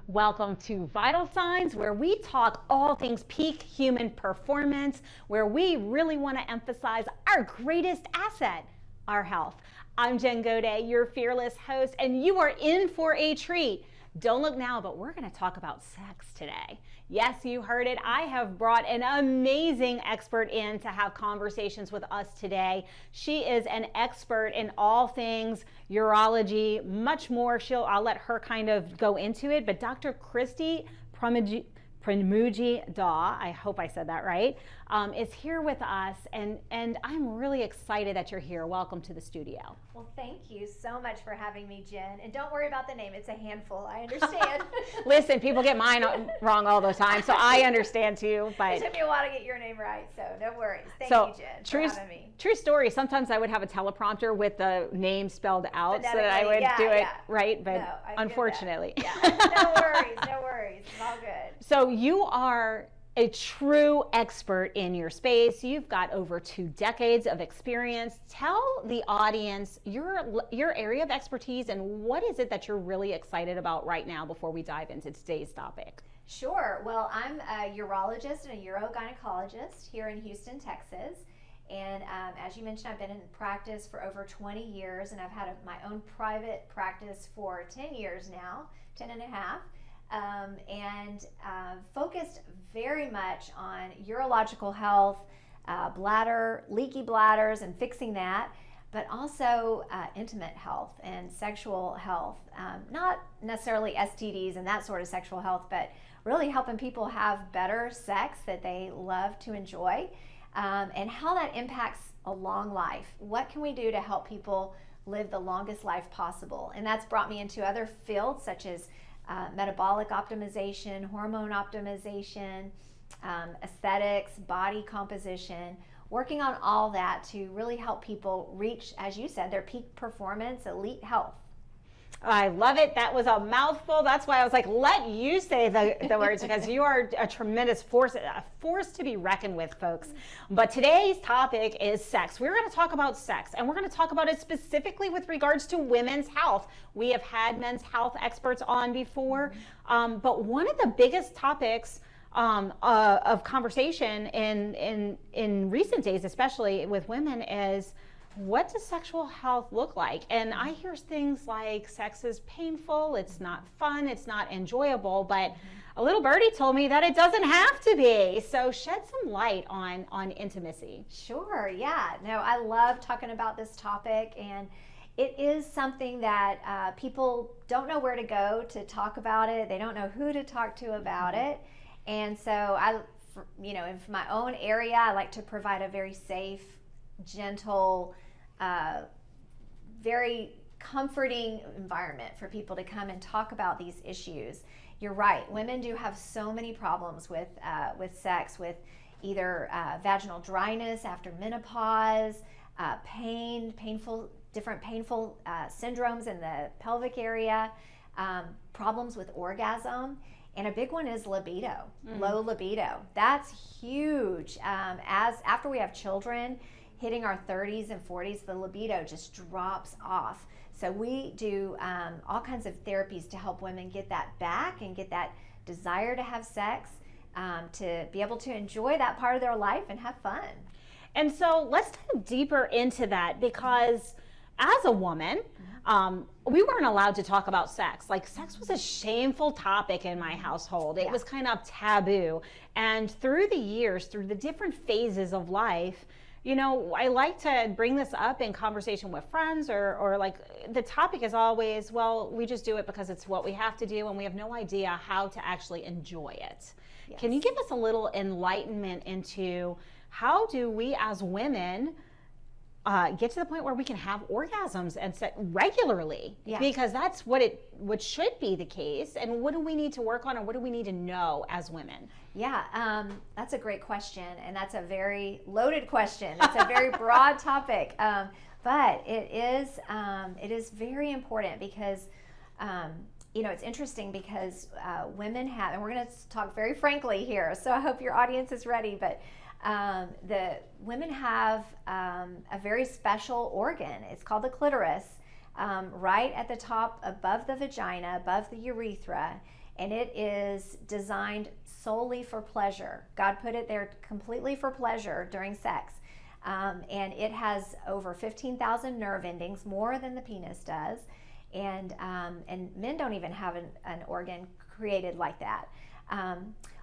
Welcome to Vital Signs, where we talk all things peak human performance, where we really want to emphasize our greatest asset, our health. I'm Jen Gaudet, your fearless host, and you are in for a treat. Don't look now, but we're going to talk about sex today. Yes, you heard it. I have brought an amazing expert in to have conversations with us today. She is an expert in all things urology, much more. I'll let her kind of go into it, but Dr. Christi Pramudji Dawe, I hope I said that right, is here with us, and I'm really excited that you're here. Welcome to the studio. Well, thank you so much for having me, Jen. And don't worry about the name. It's a handful. I understand. Listen, people get mine wrong all the time, so I understand too. But it took me a while to get your name right, so no worries. Thank you, Jen, for having me. True story. Sometimes I would have a teleprompter with the name spelled out so that I would do it right, but no, unfortunately. Yeah. No worries. It's all good. So you are a true expert in your space. You've got over 2 decades of experience. Tell the audience your area of expertise and what is it that you're really excited about right now before we dive into today's topic. Sure. Well, I'm a urologist and a urogynecologist here in Houston, Texas. And as you mentioned, I've been in practice for over 20 years, and I've had my own private practice for 10 years now, 10 and a half. And focused very much on urological health, leaky bladders and fixing that, but also intimate health and sexual health, not necessarily STDs and that sort of sexual health, but really helping people have better sex that they love to enjoy, and how that impacts a long life. What can we do to help people live the longest life possible? And that's brought me into other fields such as metabolic optimization, hormone optimization, aesthetics, body composition, working on all that to really help people reach, as you said, their peak performance, elite health. I love it. That was a mouthful. That's why I was like, let you say the words, because you are a tremendous force, a force to be reckoned with, folks. But today's topic is sex. We're going to talk about sex, and we're going to talk about it specifically with regards to women's health. We have had men's health experts on before, but one of the biggest topics of conversation in recent days, especially with women, is what does sexual health look like? And I hear things like sex is painful, it's not fun, it's not enjoyable, but a little birdie told me that it doesn't have to be. So shed some light on intimacy. Sure, yeah. No, I love talking about this topic, and it is something that people don't know where to go to talk about it. They don't know who to talk to about it. And so in my own area, I like to provide a very safe, gentle, very comforting environment for people to come and talk about these issues. You're right, women do have so many problems with sex, with either vaginal dryness after menopause, different painful syndromes in the pelvic area, problems with orgasm. And a big one is libido, low libido. That's huge. After we have children, hitting our 30s and 40s, the libido just drops off. So we do all kinds of therapies to help women get that back and get that desire to have sex, to be able to enjoy that part of their life and have fun. And so let's dive deeper into that, because as a woman, we weren't allowed to talk about sex. Like, sex was a shameful topic in my household. It was kind of taboo. And through the years, through the different phases of life, I like to bring this up in conversation with friends, or like the topic is always, well, we just do it because it's what we have to do, and we have no idea how to actually enjoy it. Yes. Can you give us a little enlightenment into how do we as women get to the point where we can have orgasms and regularly? Yeah. Because that's what should be the case. And what do we need to work on, or what do we need to know as women? Yeah, that's a great question, and that's a very loaded question. It's a very broad topic, but it is very important because it's interesting because women have, and we're going to talk very frankly here, so I hope your audience is ready, but the women have a very special organ. It's called the clitoris, right at the top above the vagina, above the urethra. and it is designed solely for pleasure. God put it there completely for pleasure during sex. And it has over 15,000 nerve endings, more than the penis does. And men don't even have an organ created like that.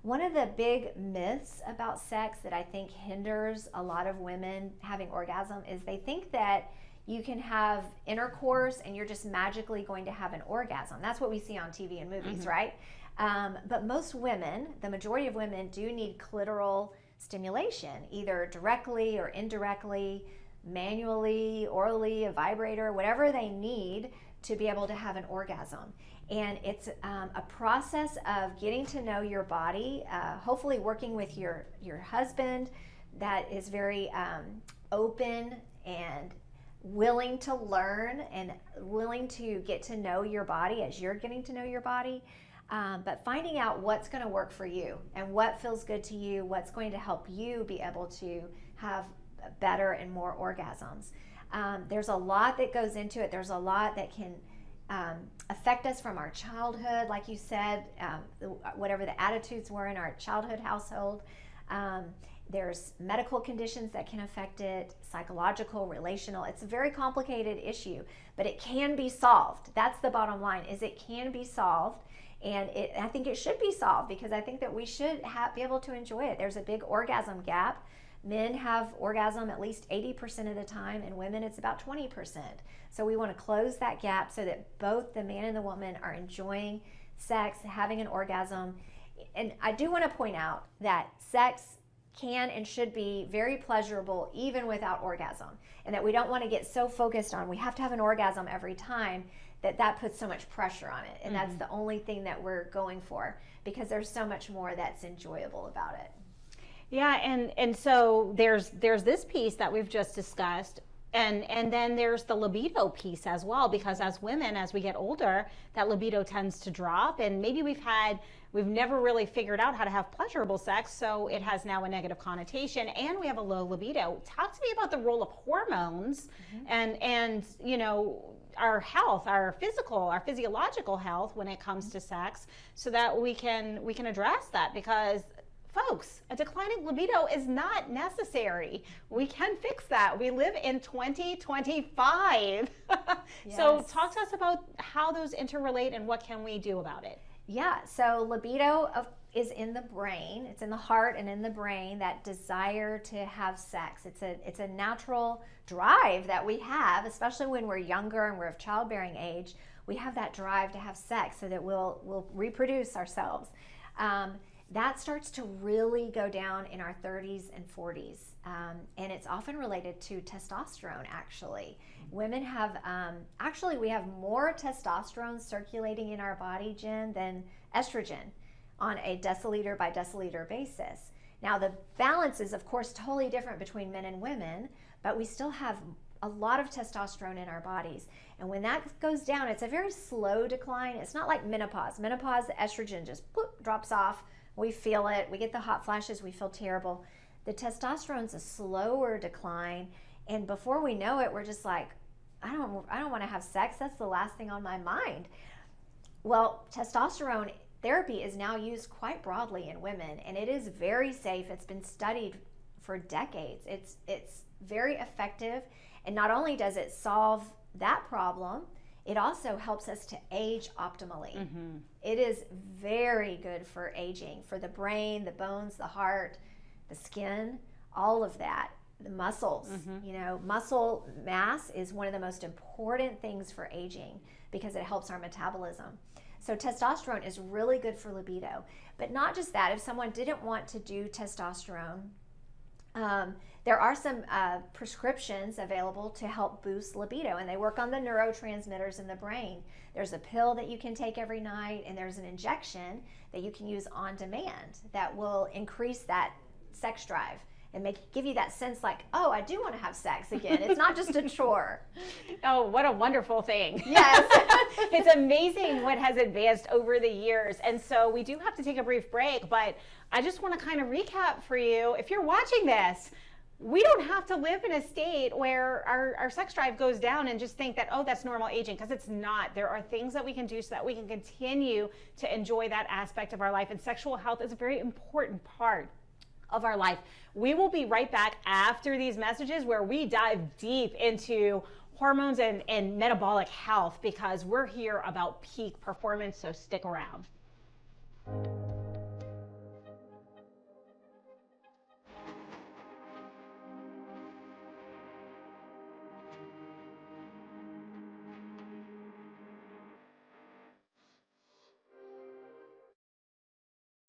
One of the big myths about sex that I think hinders a lot of women having orgasm is they think that you can have intercourse and you're just magically going to have an orgasm. That's what we see on TV and movies, right? But most women, the majority of women, do need clitoral stimulation, either directly or indirectly, manually, orally, a vibrator, whatever they need to be able to have an orgasm. And it's a process of getting to know your body, hopefully working with your husband that is very open and willing to learn and willing to get to know your body as you're getting to know your body. But finding out what's going to work for you and what feels good to you, what's going to help you be able to have better and more orgasms. There's a lot that goes into it. There's a lot that can affect us from our childhood, like you said, whatever the attitudes were in our childhood household. There's medical conditions that can affect it, psychological, relational. It's a very complicated issue, but it can be solved. That's the bottom line, is it can be solved. And I think it should be solved because I think that we should be able to enjoy it. There's a big orgasm gap. Men have orgasm at least 80% of the time, and women it's about 20%. So we want to close that gap so that both the man and the woman are enjoying sex, having an orgasm. And I do want to point out that sex can and should be very pleasurable even without orgasm, and that we don't want to get so focused on we have to have an orgasm every time that puts so much pressure on it, and that's the only thing that we're going for, because there's so much more that's enjoyable about it. Yeah, and so there's this piece that we've just discussed, and then there's the libido piece as well, because as women, as we get older, that libido tends to drop, and maybe we've never really figured out how to have pleasurable sex, so it has now a negative connotation, and we have a low libido. Talk to me about the role of hormones and you know, our health, our physiological health when it comes to sex, so that we can address that, because folks, a declining libido is not necessary. We can fix that. We live in 2025. Yes. So talk to us about how those interrelate and what can we do about it. Yeah, so libido is in the brain. It's in the heart and in the brain, that desire to have sex. It's a natural drive that we have, especially when we're younger and we're of childbearing age. We have that drive to have sex so that we'll reproduce ourselves. That starts to really go down in our 30s and 40s, and it's often related to testosterone, actually. Women have, we have more testosterone circulating in our body, Jen, than estrogen on a deciliter by deciliter basis. Now, the balance is, of course, totally different between men and women, but we still have a lot of testosterone in our bodies. And when that goes down, it's a very slow decline. It's not like menopause. Menopause, the estrogen just drops off. We feel it. We get the hot flashes. We feel terrible. The testosterone's a slower decline, and before we know it, we're just like, I don't want to have sex. That's the last thing on my mind. Well, testosterone therapy is now used quite broadly in women, and it is very safe. It's been studied for decades. It's very effective, and not only does it solve that problem, it also helps us to age optimally. It is very good for aging, for the brain, the bones, the heart, the skin, all of that, the muscles. You know, muscle mass is one of the most important things for aging because it helps our metabolism. So testosterone is really good for libido. But not just that, if someone didn't want to do testosterone, there are some prescriptions available to help boost libido, and they work on the neurotransmitters in the brain. There's a pill that you can take every night, and there's an injection that you can use on demand that will increase that sex drive and give you that sense like, oh, I do want to have sex again. It's not just a chore. Oh, what a wonderful thing. Yes. It's amazing what has advanced over the years. And so we do have to take a brief break, but I just want to kind of recap for you. If you're watching this, we don't have to live in a state where our sex drive goes down and just think that, oh, that's normal aging, because it's not. There are things that we can do so that we can continue to enjoy that aspect of our life. And sexual health is a very important part of our life. We will be right back after these messages where we dive deep into hormones and metabolic health, because we're here about peak performance, so stick around.